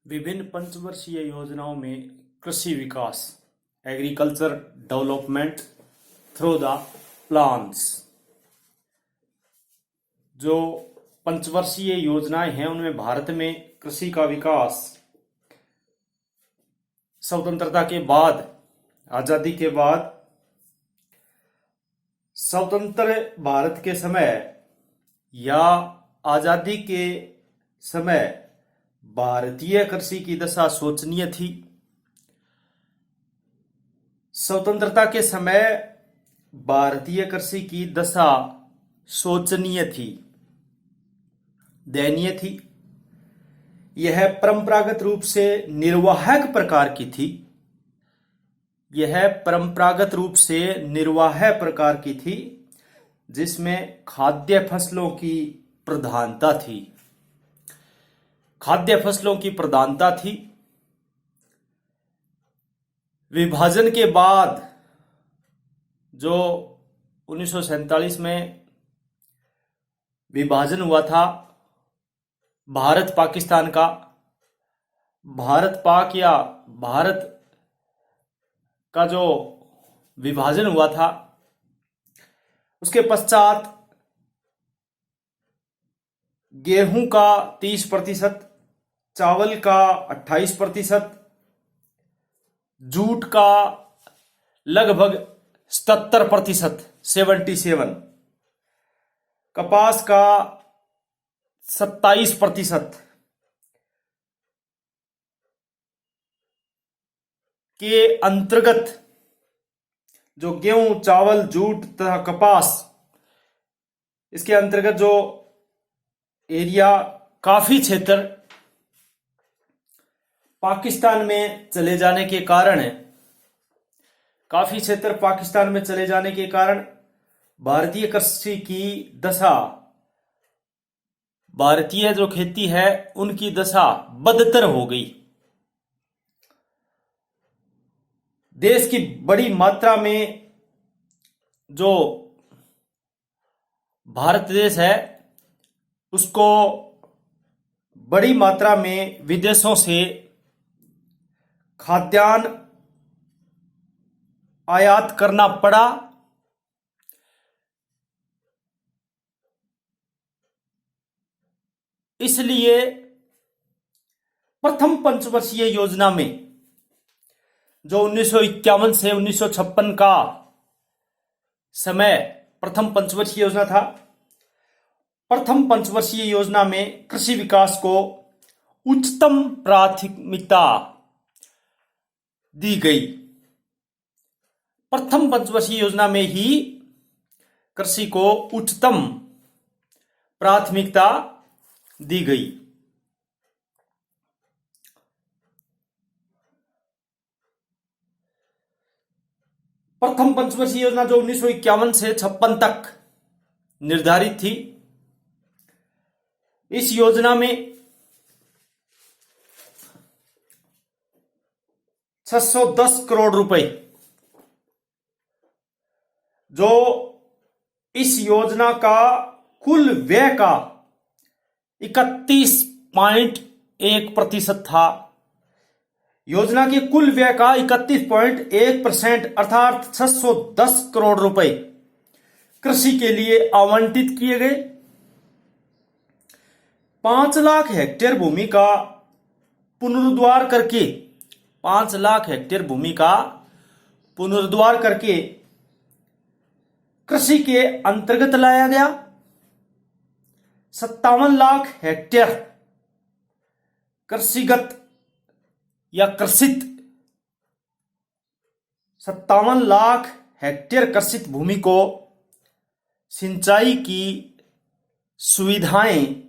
विभिन्न पंचवर्षीय योजनाओं में कृषि विकास agriculture development through the plans. जो पंचवर्षीय योजनाएं हैं उनमें भारत में कृषि का विकास स्वतंत्रता के बाद, आजादी के बाद, स्वतंत्र भारत के समय या आजादी के समय भारतीय कृषि की दशा शोचनीय थी। स्वतंत्रता के समय भारतीय कृषि की दशा शोचनीय थी, दयनीय थी। यह परंपरागत रूप से निर्वाहक प्रकार की थी। यह परंपरागत रूप से निर्वाह प्रकार की थी, जिसमें खाद्य फसलों की प्रधानता थी। खाद्य फसलों की प्रधानता थी। विभाजन के बाद जो 1947 में विभाजन हुआ था भारत पाकिस्तान का, भारत पाक या भारत का जो विभाजन हुआ था, उसके पश्चात गेहूं का 30%, चावल का 28%, जूट का लगभग 77%, 77, कपास का 27% के अंतर्गत, जो गेहूं, चावल, जूट तथा कपास, इसके अंतर्गत जो एरिया, काफी क्षेत्र पाकिस्तान में चले जाने के कारण, भारतीय कृषि की दशा, भारतीय जो खेती है उनकी दशा बदतर हो गई। देश की बड़ी मात्रा में जो भारत देश है उसको बड़ी मात्रा में विदेशों से खाद्यान्न आयात करना पड़ा। इसलिए प्रथम पंचवर्षीय योजना में, जो 1951 से 1956 का समय प्रथम पंचवर्षीय योजना था, प्रथम पंचवर्षीय योजना में कृषि विकास को उच्चतम प्राथमिकता दी गई। प्रथम पंचवर्षीय योजना में ही कृषि को उच्चतम प्राथमिकता दी गई। प्रथम पंचवर्षीय योजना जो 1951 से 56 तक निर्धारित थी, इस योजना में 610 करोड़ रुपए, जो इस योजना का कुल व्यय का 31.1% था। योजना के कुल व्यय का 31.1% अर्थात 610 करोड़ रुपए कृषि के लिए आवंटित किए गए। 5 लाख हेक्टेयर भूमि का पुनरुद्धार करके, 5 लाख हेक्टेयर भूमि का पुनरुद्धार करके कृषि के अंतर्गत लाया गया। 57 लाख हेक्टेयर कृषिगत या कृषित, 57 लाख हेक्टेयर कृषित भूमि को सिंचाई की सुविधाएं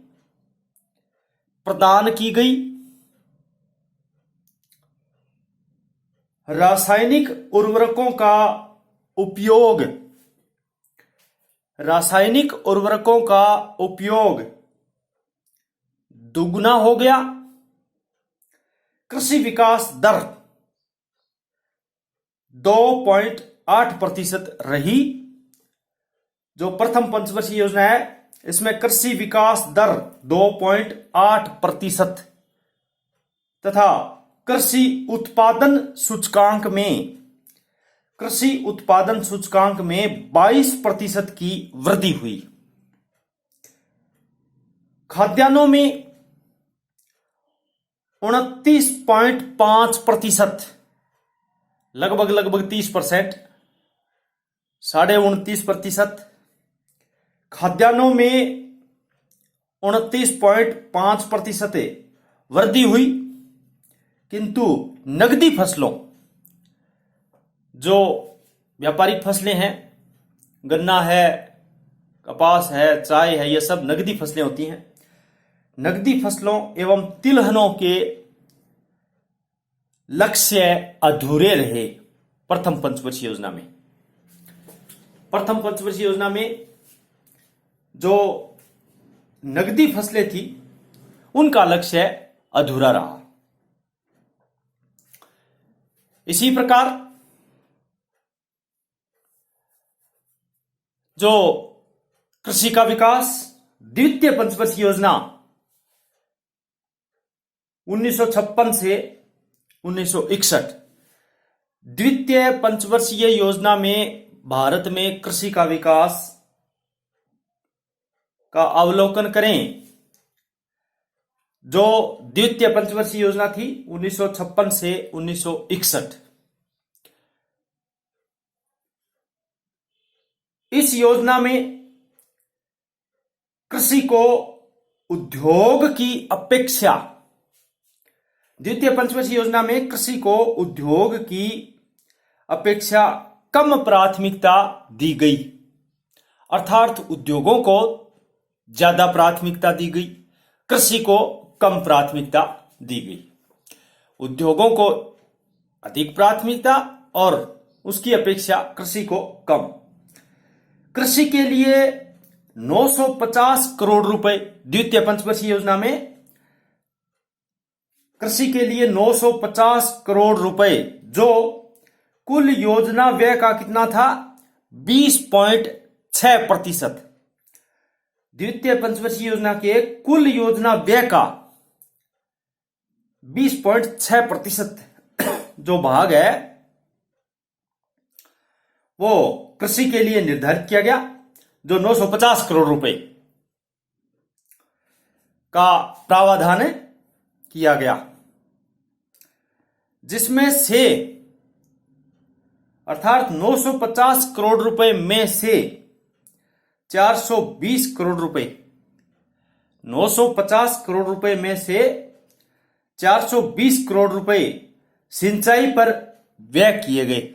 प्रदान की गई। रासायनिक उर्वरकों का उपयोग दुगुना हो गया। कृषि विकास दर 2.8% रही। जो प्रथम पंचवर्षीय योजना है इसमें कृषि विकास दर 2.8% तथा कृषि उत्पादन सूचकांक में 22% की वृद्धि हुई। खाद्यान्नों में 29.5%, लगभग 30%, 29.5%। खाद्यान्नों में 29.5% वृद्धि हुई, किंतु नगदी फसलों, जो व्यापारिक फसलें हैं, गन्ना है, कपास है, चाय है, ये सब नगदी फसलें होती हैं। नगदी फसलों एवं तिलहनों के लक्ष्य अधूरे रहे प्रथम पंचवर्षीय योजना में। प्रथम पंचवर्षीय योजना में जो नगदी फसलें थी उनका लक्ष्य अधूरा रहा। इसी प्रकार जो कृषि का विकास द्वितीय पंचवर्षीय योजना 1956 से 1961, द्वितीय पंचवर्षीय योजना में भारत में कृषि का विकास का अवलोकन करें। जो द्वितीय पंचवर्षीय योजना थी 1956 से 1961, इस योजना में कृषि को उद्योग की अपेक्षा, द्वितीय पंचवर्षीय योजना में कृषि को उद्योग की अपेक्षा कम प्राथमिकता दी गई, अर्थात उद्योगों को ज्यादा प्राथमिकता दी गई, कृषि को कम प्राथमिकता दी गई। उद्योगों को अधिक प्राथमिकता और उसकी अपेक्षा कृषि को कम। कृषि के लिए 950 करोड़ रुपए, द्वितीय पंचवर्षीय योजना में कृषि के लिए 950 करोड़ रुपए, जो कुल योजना व्यय का कितना था, 20.6%। द्वितीय पंचवर्षीय योजना के कुल योजना व्यय का 20.6% जो भाग है वो कृषि के लिए निर्धारित किया गया, जो 950 करोड़ रुपए का प्रावधान किया गया, जिसमें से अर्थात 950 करोड़ रुपए में से 420 करोड़ रुपए, 950 करोड़ रुपए में से 420 करोड़ रुपए सिंचाई पर व्यय किए गए।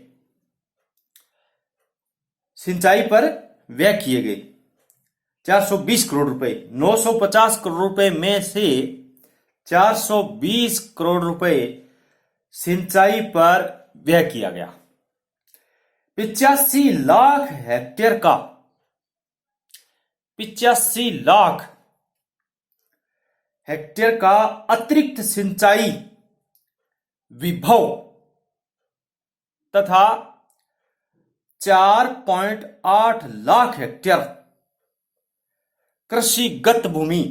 सिंचाई पर व्यय किए गए 420 करोड़ रुपए। 950 करोड़ रुपए में से 420 करोड़ रुपए सिंचाई पर व्यय किया गया। 85 लाख हेक्टेयर का 85 लाख हेक्टेयर का अतिरिक्त सिंचाई विभव तथा 4.8 लाख हेक्टेयर कृषिगत भूमि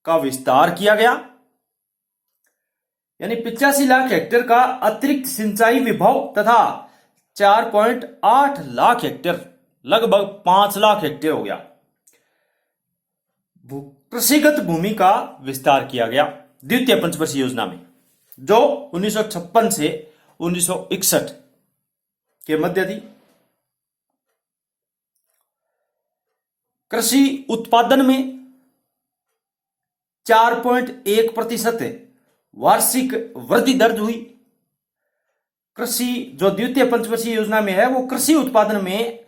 का विस्तार किया गया। यानी 85 लाख हेक्टेयर का अतिरिक्त सिंचाई विभव तथा 4.8 लाख हेक्टेयर, लगभग 5 लाख हेक्टेयर हो गया, कृषिगत भूमि का विस्तार किया गया द्वितीय पंचवर्षीय योजना में, जो 1956 से 1961 के मध्य थी। कृषि उत्पादन में 4.1% वार्षिक वृद्धि दर्ज हुई। कृषि जो द्वितीय पंचवर्षीय योजना में है वो कृषि उत्पादन में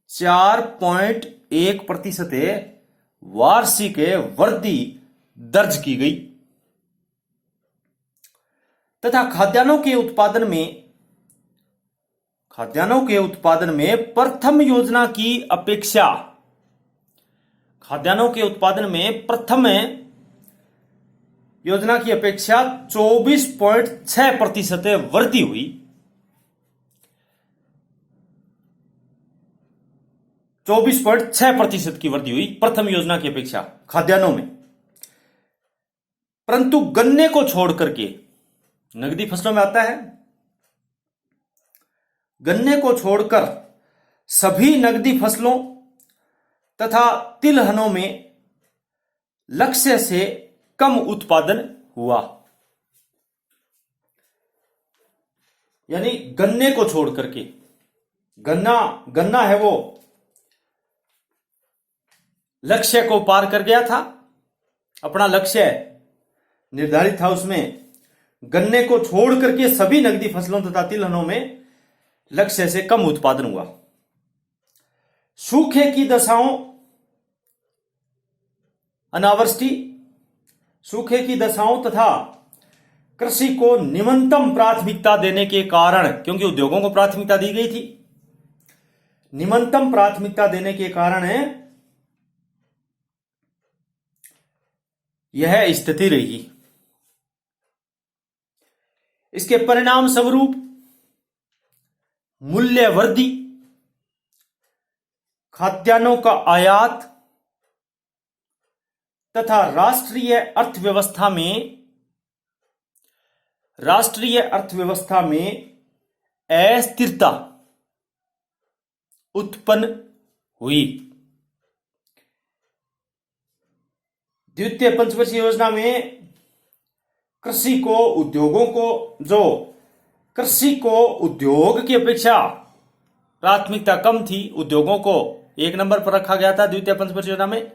4.1% वार्षिक वृद्धि दर्ज की गई तथा खाद्यान्नों के उत्पादन में प्रथम योजना की अपेक्षा, खाद्यान्नों के उत्पादन में प्रथम योजना की अपेक्षा 24.6% वृद्धि हुई। 24.6% की वृद्धि हुई प्रथम योजना की अपेक्षा खाद्यान्नों में। परंतु गन्ने को छोड़ करके, नगदी फसलों में आता है, गन्ने को छोड़कर सभी नगदी फसलों तथा तिलहनों में लक्ष्य से कम उत्पादन हुआ। यानी गन्ने को छोड़ करके, गन्ना है वो लक्ष्य को पार कर गया था, अपना लक्ष्य निर्धारित था उसमें। गन्ने को छोड़ करके सभी नगदी फसलों तथा तिलहनों में लक्ष्य से कम उत्पादन हुआ। सूखे की दशाओं, अनावृष्टि, सूखे की दशाओं तथा कृषि को निम्नतम प्राथमिकता देने के कारण, क्योंकि उद्योगों को प्राथमिकता दी गई थी, निम्नतम प्राथमिकता देने के कारण यह स्थिति रही। इसके परिणाम स्वरूप मूल्य वृद्धि, खाद्यान्नों का आयात तथा राष्ट्रीय अर्थव्यवस्था में अस्थिरता उत्पन्न हुई। द्वितीय पंचवर्षीय योजना में कृषि को उद्योग की अपेक्षा प्राथमिकता कम थी, उद्योगों को एक नंबर पर रखा गया था द्वितीय पंचवर्षीय योजना में,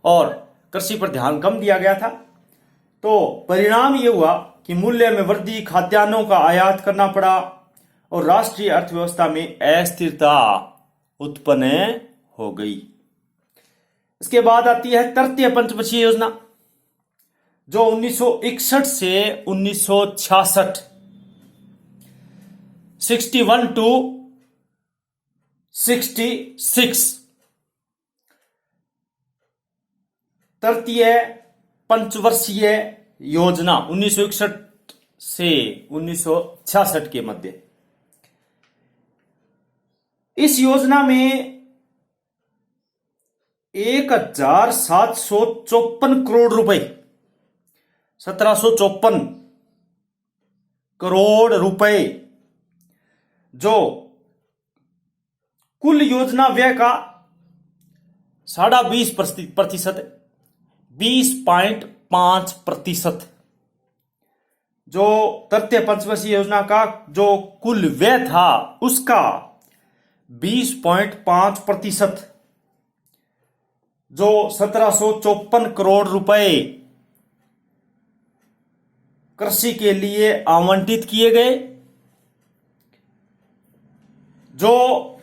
और कृषि पर ध्यान कम दिया गया था। तो परिणाम यह हुआ कि मूल्य में वृद्धि, खाद्यान्नों का आयात करना पड़ा और राष्ट्रीय अर्थव्यवस्था में अस्थिरता उत्पन्न हो गई। इसके बाद आती है तृतीय पंचवर्षीय योजना, जो 1961 से 1966, 61 to 66 तृतीय पंचवर्षीय योजना 1961 से 1966 के मध्य। इस योजना में 1754 करोड़ रुपए, 1754 करोड़ रुपए, जो कुल योजना व्यय का 20.5%, 20.5%, जो तृतीय पंचवर्षीय योजना का जो कुल व्यय था उसका 20.5%, जो 1754 करोड़ रुपए कृषि के लिए आवंटित किए गए, जो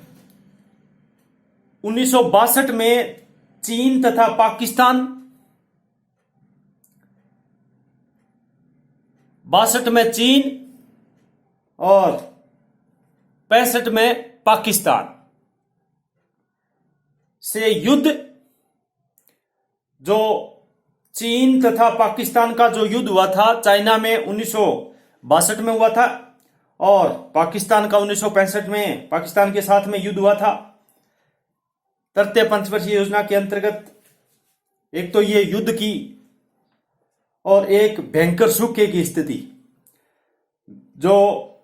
1962 में चीन तथा पाकिस्तान, 62 में चीन और 65 में पाकिस्तान से युद्ध, जो चीन तथा पाकिस्तान का जो युद्ध हुआ था चाइना में 1962 में हुआ था, और पाकिस्तान का 1965 में पाकिस्तान के साथ में युद्ध हुआ था। तृतीय पंचवर्षीय योजना के अंतर्गत एक तो ये युद्ध की और एक भयंकर सूखे की स्थिति, जो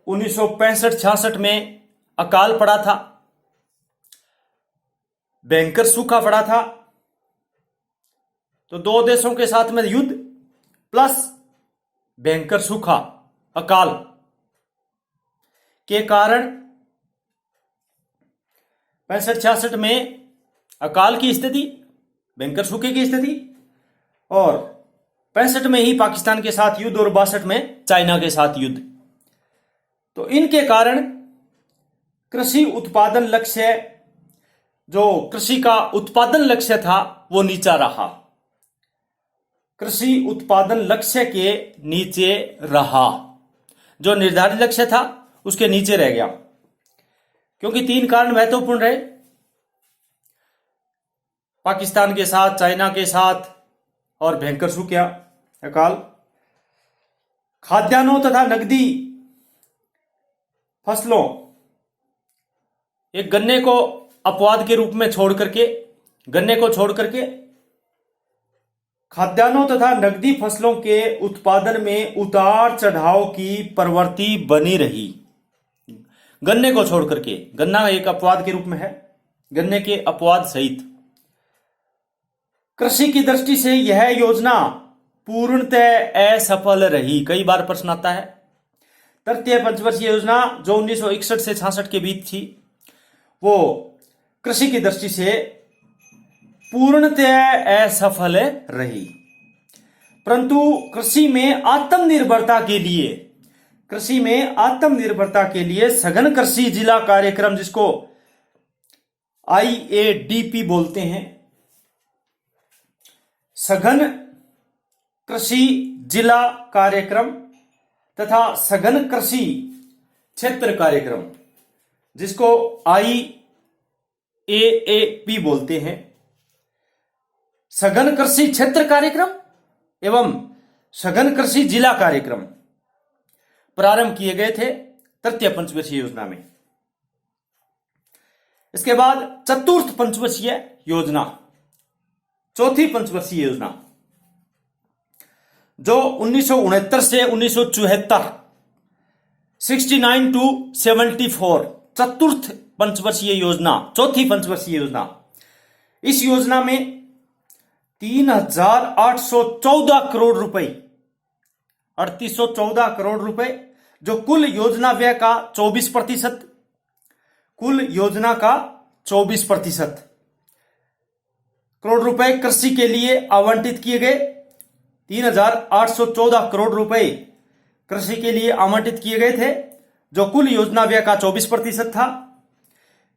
1965-66 में अकाल पड़ा था, भयंकर सूखा पड़ा था। तो दो देशों के साथ में युद्ध प्लस भयंकर सूखा, अकाल के कारण 65-66 में अकाल की स्थिति, भयंकर सूखे की स्थिति, और 65 में ही पाकिस्तान के साथ युद्ध और 62 में चाइना के साथ युद्ध। तो इनके कारण कृषि उत्पादन लक्ष्य, जो कृषि का उत्पादन लक्ष्य था वो नीचा रहा, कृषि उत्पादन लक्ष्य के नीचे रहा, जो निर्धारित लक्ष्य था उसके नीचे रह गया। क्योंकि तीन कारण महत्वपूर्ण रहे, पाकिस्तान के साथ, चाइना के साथ और भयंकर सूखा, अकाल। खाद्यान्नों तथा नकदी फसलों, एक गन्ने को अपवाद के रूप में छोड़ करके, गन्ने को छोड़ करके खाद्यान्नों तथा नकदी फसलों के उत्पादन में उतार चढ़ाव की प्रवृत्ति बनी रही। गन्ने को छोड़ करके, गन्ना एक अपवाद के रूप में है, गन्ने के अपवाद सहित कृषि की दृष्टि से यह योजना पूर्णतः असफल रही। कई बार प्रश्न आता है। तृतीय पंचवर्षीय योजना जो 1961 से 66 के बीच थी, वो कृषि की दृष्टि से पूर्णतः असफल रही। परंतु कृषि में आत्मनिर्भरता के लिए सघन कृषि जिला कार्यक्रम, जिसको IADP बोलते हैं, सघन कृषि जिला कार्यक्रम तथा सघन कृषि क्षेत्र कार्यक्रम, जिसको IAAP बोलते हैं, सघन कृषि क्षेत्र कार्यक्रम एवं सघन कृषि जिला कार्यक्रम प्रारंभ किए गए थे तृतीय पंचवर्षीय योजना में। इसके बाद चतुर्थ पंचवर्षीय योजना, चौथी पंचवर्षीय योजना, जो 1969 से 1974, 69 to 74, चतुर्थ पंचवर्षीय योजना, चौथी पंचवर्षीय योजना। इस योजना में 3,814 करोड़ रुपए, 3,814 करोड़ रुपए, जो कुल योजना व्यय का 24%, कुल योजना का 24% करोड़ रुपए कृषि के लिए आवंटित किए गए। 3,814 करोड़ रुपए कृषि के लिए आवंटित किए गए थे, जो कुल योजना व्यय का 24% था।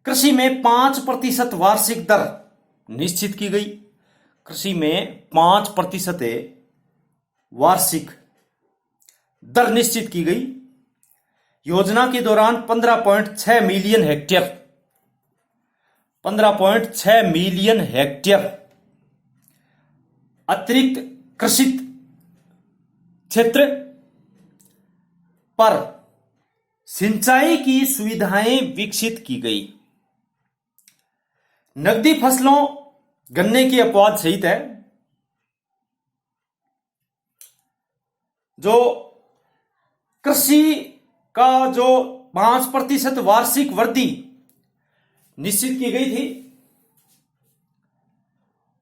कृषि में 5% वार्षिक दर निश्चित की गई। कृषि में 5% वार्षिक दर निश्चित की गई। योजना के दौरान 15.6 मिलियन हेक्टेयर, 15.6 मिलियन हेक्टेयर अतिरिक्त कृषित क्षेत्र पर सिंचाई की सुविधाएं विकसित की गई। नकदी फसलों, गन्ने की अपवाद सहित है, जो कृषि का जो 5% वार्षिक वृद्धि निश्चित की गई थी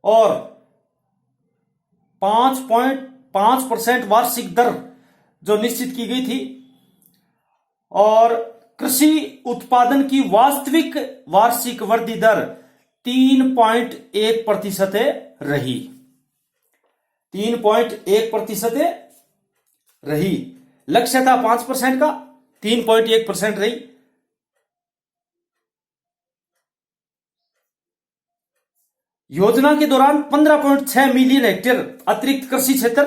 और 5.5% वार्षिक दर जो निश्चित की गई थी, और कृषि उत्पादन की वास्तविक वार्षिक वृद्धि दर 3.1% रही। 3.1% रही। लक्ष्य था 5% का, 3.1% रही। योजना के दौरान 15.6 मिलियन हेक्टेयर अतिरिक्त कृषि क्षेत्र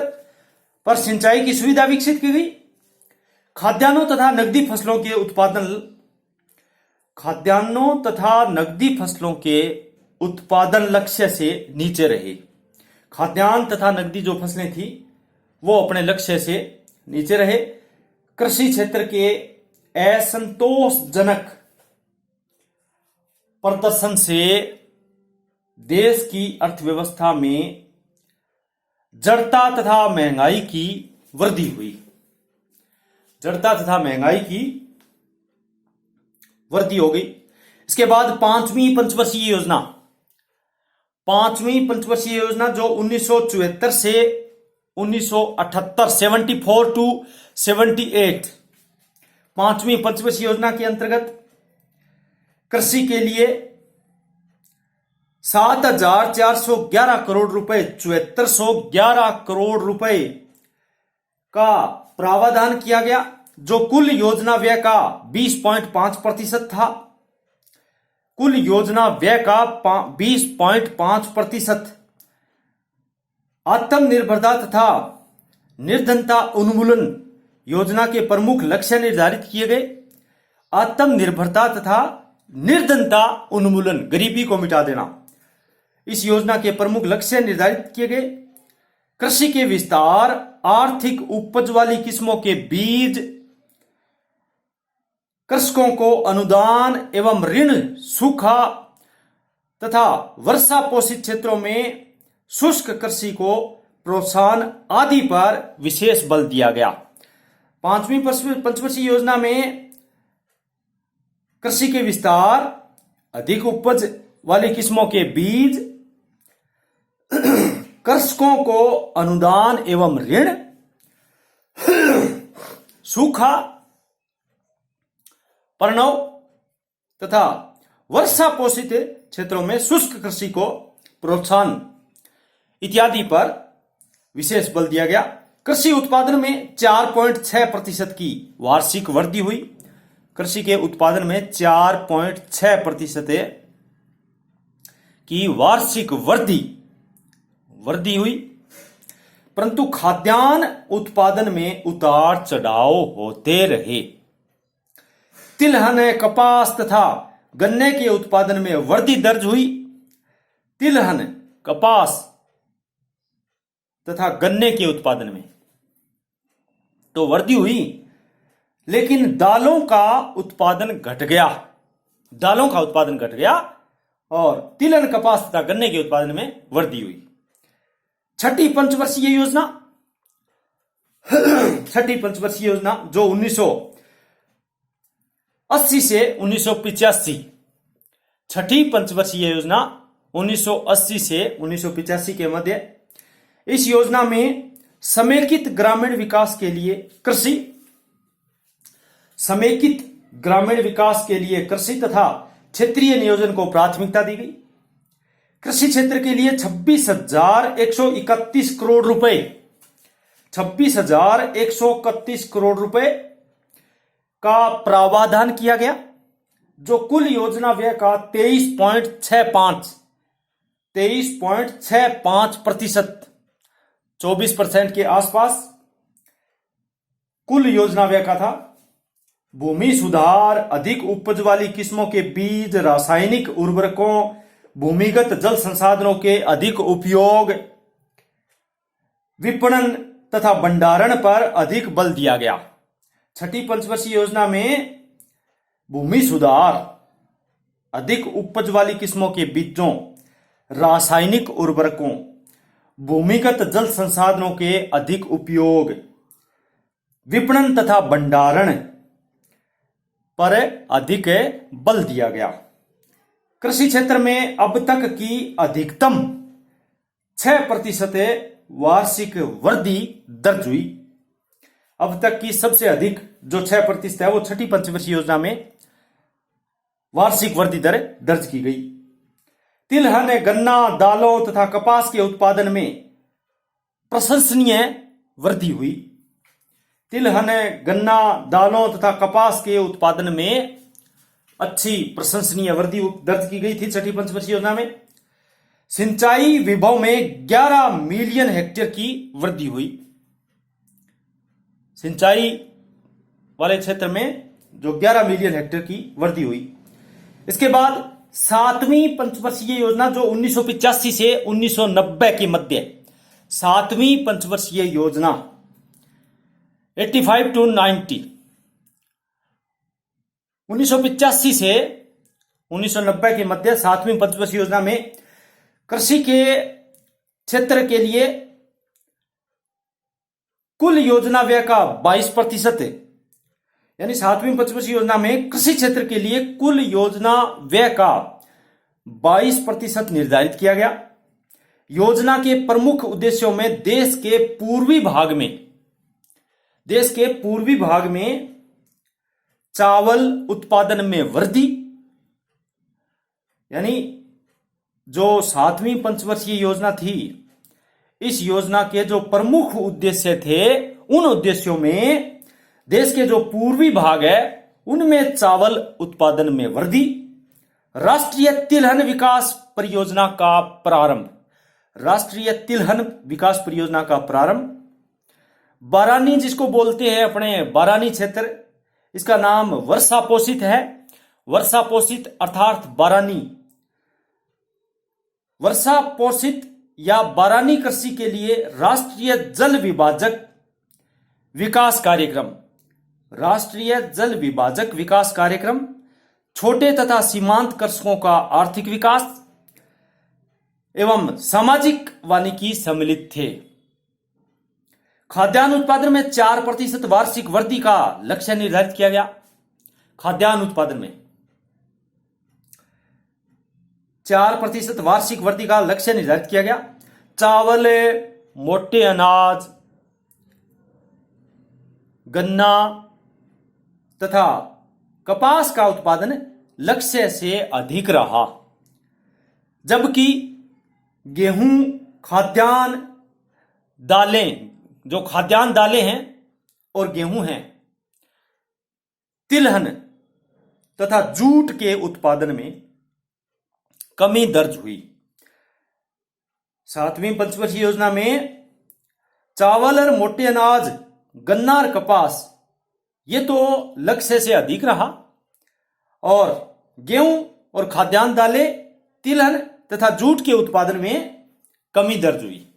पर सिंचाई की सुविधा विकसित की गई। खाद्यान्नों तथा नकदी फसलों के उत्पादन, खाद्यान्नों तथा नकदी फसलों के उत्पादन लक्ष्य से नीचे रहे। खाद्यान्न तथा नकदी जो फसलें थी वो अपने लक्ष्य से नीचे रहे। कृषि क्षेत्र के असंतोषजनक प्रदर्शन से देश की अर्थव्यवस्था में जड़ता तथा महंगाई की वृद्धि हुई। जड़ता तथा महंगाई की वृद्धि हो गई। इसके बाद पांचवी पंचवर्षीय योजना, पांचवी पंचवर्षीय योजना जो 1974 से 1978, 74 to 78, पांचवी पंचवर्षीय योजना के अंतर्गत कृषि के लिए 7,411 करोड़ रुपए, 7,411 करोड़ रुपए का प्रावधान किया गया, जो कुल योजना व्यय का 20.5% था। कुल योजना व्यय का 20.5% आत्मनिर्भरता तथा निर्धनता उन्मूलन योजना के प्रमुख लक्ष्य निर्धारित किए गए। आत्मनिर्भरता तथा निर्धनता उन्मूलन, गरीबी को मिटा देना, इस योजना के प्रमुख लक्ष्य निर्धारित किए गए। कृषि के विस्तार, आर्थिक उपज वाली किस्मों के बीज, कृषकों को अनुदान एवं ऋण, सूखा तथा वर्षा पोषित क्षेत्रों में शुष्क कृषि को प्रोत्साहन आदि पर विशेष बल दिया गया। पांचवी पंचवर्षीय योजना में कृषि के विस्तार, अधिक उपज वाली किस्मों के बीज, कृषकों को अनुदान एवं ऋण, सूखा, पर्णव तथा वर्षा पोषित क्षेत्रों में शुष्क कृषि को प्रोत्साहन इत्यादि पर विशेष बल दिया गया। कृषि उत्पादन में 4.6% की वार्षिक वृद्धि हुई। कृषि के उत्पादन में 4.6% की वार्षिक वृद्धि हुई, परंतु खाद्यान्न उत्पादन में उतार चढ़ाव होते रहे। तिलहन, कपास तथा गन्ने के उत्पादन में वृद्धि दर्ज हुई। तिलहन, कपास तथा गन्ने के उत्पादन में तो वृद्धि हुई, लेकिन दालों का उत्पादन घट गया और तिलहन, कपास तथा गन्ने के उत्पादन में वृद्धि हुई। छठी पंचवर्षीय योजना जो 1980 से 1985, छठी पंचवर्षीय योजना 1980 से 1985 के मध्य, इस योजना में समेकित ग्रामीण विकास के लिए कृषि तथा क्षेत्रीय नियोजन को प्राथमिकता दी गई। कृषि क्षेत्र के लिए 26,131 करोड़ रुपए 26,131 करोड़ रुपए का प्रावधान किया गया, जो कुल योजना व्यय का 23.65%, 24% के आसपास कुल योजना व्यय का था। भूमि सुधार, अधिक उपज वाली किस्मों के बीज, रासायनिक उर्वरकों, भूमिगत जल संसाधनों के अधिक उपयोग, विपणन तथा भंडारण पर अधिक बल दिया गया। छठी पंचवर्षीय योजना में भूमि सुधार, अधिक उपज वाली किस्मों के बीजों, रासायनिक उर्वरकों, भूमिगत जल संसाधनों के अधिक उपयोग, विपणन तथा भंडारण पर अधिक बल दिया गया। कृषि क्षेत्र में अब तक की अधिकतम 6% वार्षिक वृद्धि दर्ज हुई। अब तक की सबसे अधिक जो 6% है वो छठी पंचवर्षीय योजना में वार्षिक वृद्धि दर दर्ज की गई। तिलहन, गन्ना, दालों तथा कपास के उत्पादन में प्रशंसनीय वृद्धि हुई। तिलहन, गन्ना, दालों तथा कपास के उत्पादन में अच्छी प्रशंसनीय वृद्धि दर्ज की गई थी छठी पंचवर्षीय योजना में। सिंचाई विभव में 11 मिलियन हेक्टेयर की वृद्धि हुई। सिंचाई वाले क्षेत्र में जो 11 मिलियन हेक्टेयर की वृद्धि हुई। इसके बाद सातवीं पंचवर्षीय योजना जो 1985 से 1990 के मध्य, सातवीं पंचवर्षीय योजना 85 to 90, 1985 से 1990 के मध्य सातवीं पंचवर्षीय योजना में कृषि के क्षेत्र के लिए कुल योजना व्यय का 22%, यानी सातवीं पंचवर्षीय योजना में कृषि क्षेत्र के लिए कुल योजना व्यय का 22% निर्धारित किया गया। योजना के प्रमुख उद्देश्यों में देश के पूर्वी भाग में चावल उत्पादन में वृद्धि, यानी जो सातवीं पंचवर्षीय योजना थी, इस योजना के जो प्रमुख उद्देश्य थे, उन उद्देश्यों में देश के जो पूर्वी भाग है उनमें चावल उत्पादन में वृद्धि, राष्ट्रीय तिलहन विकास परियोजना का प्रारंभ, बारानी जिसको बोलते हैं अपने बारानी क्षेत्र, इसका नाम वर्षा पोषित है। वर्षा पोषित अर्थात बारानी, वर्षा पोषित या बारानी कृषि के लिए राष्ट्रीय जल विभाजक विकास कार्यक्रम, छोटे तथा सीमांत कृषकों का आर्थिक विकास एवं सामाजिक वानिकी सम्मिलित थे। खाद्यान्न उत्पादन में 4% वार्षिक वृद्धि का लक्ष्य निर्धारित किया गया। खाद्यान्न उत्पादन में 4% वार्षिक वृद्धि का लक्ष्य निर्धारित किया गया। चावल, मोटे अनाज, गन्ना तथा कपास का उत्पादन लक्ष्य से अधिक रहा, जबकि गेहूं, खाद्यान्न दालें, जो खाद्यान्न दालें हैं और गेहूं हैं, तिलहन तथा जूट के उत्पादन में कमी दर्ज हुई। 7वीं पंचवर्षीय योजना में चावल और मोटे अनाज, गन्ना और कपास ये तो लक्ष्य से अधिक रहा, और गेहूं और खाद्यान्न दालें, तिलहन तथा जूट के उत्पादन में कमी दर्ज हुई।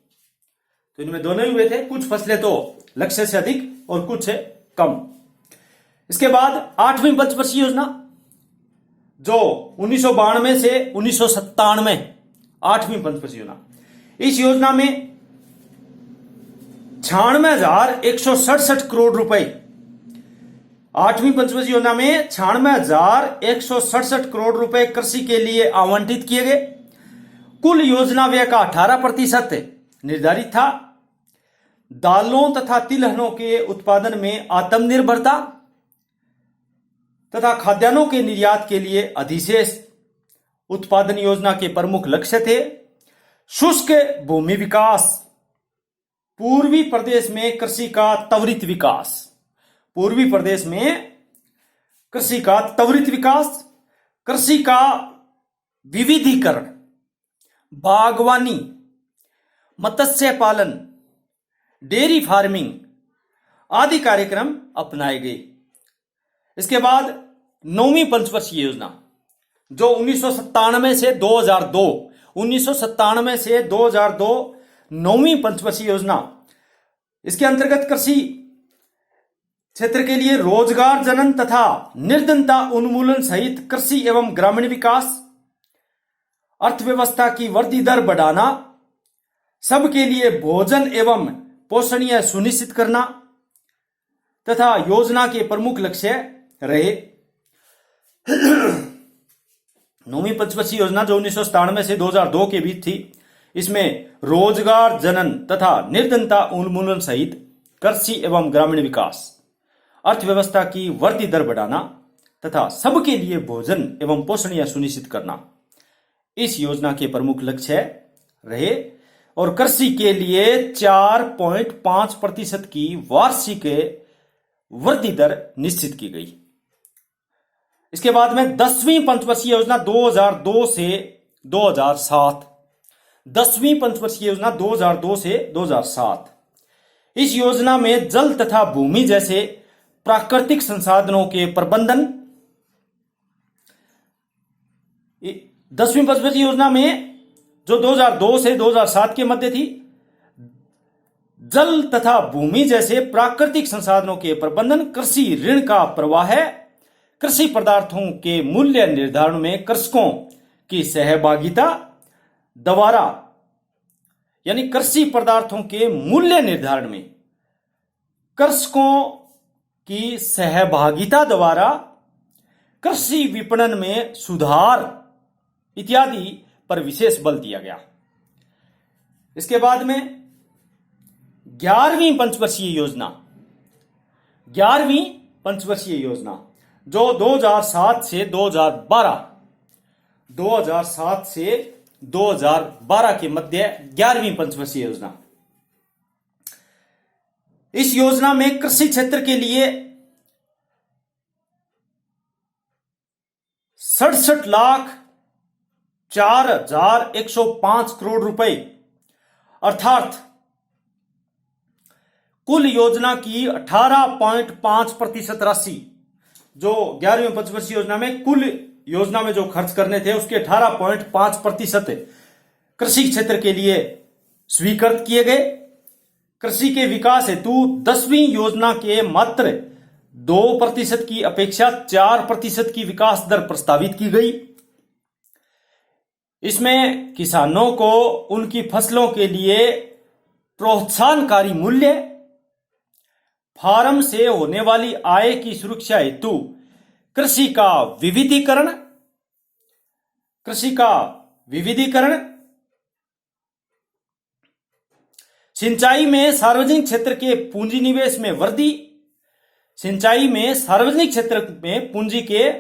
तो इनमें दोनों ही हुए थे, कुछ फसलें तो लक्ष्य से अधिक और कुछ है कम। इसके बाद 8वीं पंचवर्षीय योजना जो 1992 से 1997, 8वीं पंचवर्षीय योजना, इस योजना में 96,167 करोड़ रुपए, 8वीं पंचवर्षीय योजना में 96,167 करोड़ रुपए कृषि के लिए आवंटित किए गए। कुल योजना व्यय का 18% निर्धारित था। दालों तथा तिलहनों के उत्पादन में आत्मनिर्भरता तथा खाद्यान्नों के निर्यात के लिए अधिशेष उत्पादन योजना के प्रमुख लक्ष्य थे। शुष्क भूमि विकास, पूर्वी प्रदेश में कृषि का त्वरित विकास, पूर्वी प्रदेश में कृषि का त्वरित विकास, कृषि का विविधीकरण, बागवानी, मत्स्य पालन, डेयरी फार्मिंग आदि कार्यक्रम अपनाए गए। इसके बाद 9वीं पंचवर्षीय योजना जो 1997 से 2002, 1997 से 2002 9वीं पंचवर्षीय योजना, इसके अंतर्गत कृषि क्षेत्र के लिए रोजगार जनन तथा निर्धनता उन्मूलन सहित कृषि एवं ग्रामीण विकास, अर्थव्यवस्था की वृद्धि दर बढ़ाना, सबके लिए भोजन एवं पोषणीय सुनिश्चित करना तथा योजना के प्रमुख लक्ष्य रहे। 9वीं पंचवर्षीय योजना जो 1997 से 2002 के बीच थी, इसमें रोजगार जनन तथा निर्धनता उन्मूलन सहित कृषि एवं ग्रामीण विकास, अर्थव्यवस्था की वृद्धि दर बढ़ाना तथा सबके लिए भोजन एवं पोषणीय सुनिश्चित करना इस योजना के प्रमुख लक्ष्य रहे, और कृषि के लिए 4.5% की वार्षिक वृद्धि दर निश्चित की गई। इसके बाद में 10वीं पंचवर्षीय योजना 2002 से 2007, 10वीं पंचवर्षीय योजना 2002 से 2007, इस योजना में जल तथा भूमि जैसे प्राकृतिक संसाधनों के प्रबंधन, 10वीं पंचवर्षीय योजना में जो 2002 से 2007 के मध्य थी, जल तथा भूमि जैसे प्राकृतिक संसाधनों के प्रबंधन, कृषि ऋण का प्रवाह, कृषि पदार्थों के मूल्य निर्धारण में कृषकों की सहभागिता द्वारा, यानी कृषि पदार्थों के मूल्य निर्धारण में कृषकों की सहभागिता द्वारा कृषि विपणन में सुधार इत्यादि पर विशेष बल दिया गया। इसके बाद में 11वीं पंचवर्षीय योजना, 11वीं पंचवर्षीय योजना जो 2007 से 2012, 2007 से 2012 के मध्य 11वीं पंचवर्षीय योजना, इस योजना में कृषि क्षेत्र के लिए 67,04,105 करोड़ रुपए, अर्थात कुल योजना की 18.5% राशि, जो 11वीं पंचवर्षीय योजना में कुल योजना में जो खर्च करने थे उसके 18.5% कृषि क्षेत्र के लिए स्वीकृत किए गए। कृषि के विकास हेतु 10वीं योजना के मात्र 2% की अपेक्षा 4% की विकास दर प्रस्तावित की गई। इसमें किसानों को उनकी फसलों के लिए प्रोत्साहनकारी मूल्य फार्म से होने वाली आय की सुरक्षा हेतु कृषि का विविधीकरण, कृषि का विविधीकरण, सिंचाई में सार्वजनिक क्षेत्र के पूंजी निवेश में वृद्धि, सिंचाई में सार्वजनिक क्षेत्र में पूंजी के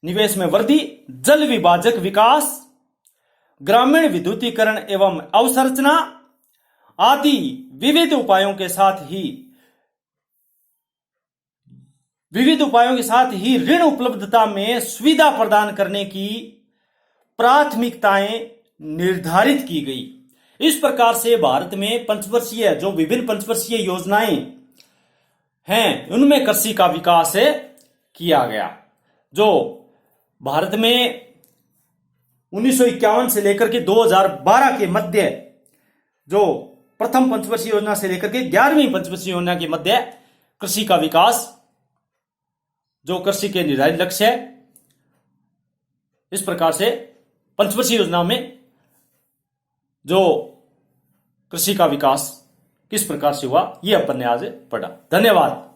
निवेश में वृद्धि, जल विभाजक विकास, ग्रामीण विद्युतीकरण एवं अवसंरचना आदि विविध उपायों के साथ ही ऋण उपलब्धता में सुविधा प्रदान करने की प्राथमिकताएं निर्धारित की गई। इस प्रकार से भारत में पंचवर्षीय जो विभिन्न पंचवर्षीय योजनाएं हैं उनमें कृषि का विकास किया गया। जो भारत में 1951 से लेकर के 2012 के मध्य जो प्रथम पंचवर्षीय योजना से लेकर के 11वीं पंचवर्षीय योजना के मध्य कृषि का विकास, जो कृषि के निर्धारित लक्ष्य है, इस प्रकार से पंचवर्षीय योजना में जो कृषि का विकास किस प्रकार से हुआ, यह अपन ने आज पढ़ा। धन्यवाद।